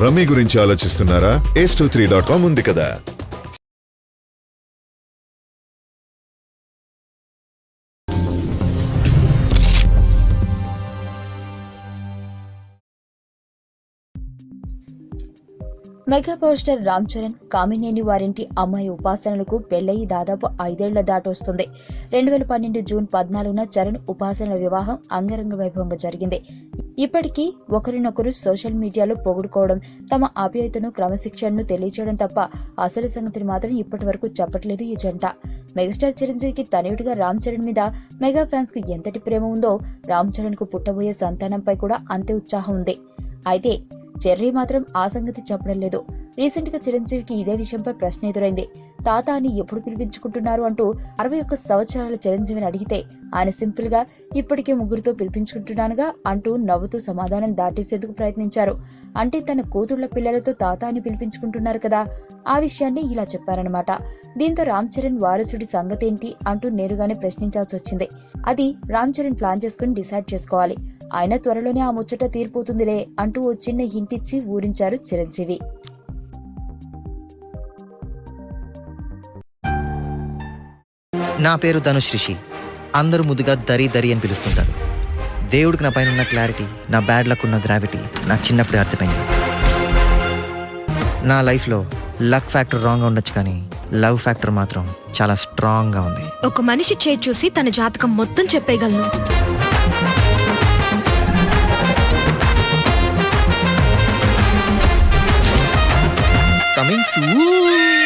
Rummy గురించి ఆలోచిస్తున్నారా? ace23.com ఉంది కదా. Mega power star Ram Charan, Kamineni వారింటి అమ్మాయి ఉపాసనలకు పెళ్లయి దాదాపు 5 ఏళ్ల దాటొస్తుంది. 2012 జూన్ 14న చరణ్ ఉపాసనల వివాహం అంగరంగ వైభవంగా జరిగింది. ఇప్పటికీ ఒకరినొకరు సోషల్ మీడియాలో పొగుడుకోవడం, తమ ఆప్యాయతను, క్రమశిక్షణను తెలియచేయడం తప్ప అసలు సంగతిని మాత్రం ఇప్పటి వరకు చెప్పట్లేదు ఈ జంట. మెగాస్టార్ చిరంజీవికి తనయుడిగా రామ్ చరణ్ మీద మెగా ఫ్యాన్స్ కు ఎంతటి ప్రేమ ఉందో రామ్ చరణ్ కు పుట్టబోయే సంతానంపై కూడా అంతే ఉత్సాహం ఉంది. అయితే చెర్రీ మాత్రం ఆ సంగతి చెప్పడం లేదు. రీసెంట్ గా చిరంజీవికి ఇదే విషయంపై ప్రశ్న ఎదురైంది. తాత అని ఎప్పుడు పిలిపించుకుంటున్నారు అంటూ 61 సంవత్సరాల చిరంజీవిని అడిగితే ఆయన సింపుల్ గా ఇప్పటికే 3 పిలిపించుకుంటున్నానుగా అంటూ నవ్వుతూ సమాధానం దాటేసేందుకు ప్రయత్నించారు. అంటే తన కూతుళ్ల పిల్లలతో తాత అని పిలిపించుకుంటున్నారు కదా, ఆ విషయాన్ని ఇలా చెప్పారనమాట. దీంతో రామ్ చరణ్ వారసుడి సంగతేంటి అంటూ నేరుగానే ప్రశ్నించాల్సి వచ్చింది. అది రామ్ చరణ్ ప్లాన్ చేసుకుని డిసైడ్ చేసుకోవాలి. ఆయన త్వరలోనే ఆ ముచ్చట తీరిపోతుందిలే అంటూ ఓ చిన్న హింట్ ఇచ్చి ఊరించారు చిరంజీవి. నా పేరు ధనుష్ రిషి. అందరూ ముద్దుగా దరి దరి అని పిలుస్తుంటారు. దేవుడికి నా పైన ఉన్న క్లారిటీ, నా బ్యాడ్ లక్ ఉన్న గ్రావిటీ నాకు చిన్నప్పుడే అర్థమైంది. నా లైఫ్లో లక్ ఫ్యాక్టర్ రాంగ్గా ఉండొచ్చు, కానీ లవ్ ఫ్యాక్టర్ మాత్రం చాలా స్ట్రాంగ్గా ఉంది. ఒక మనిషి చేయి చూసి తన జాతకం మొత్తం చెప్పేయగలను. Coming soon.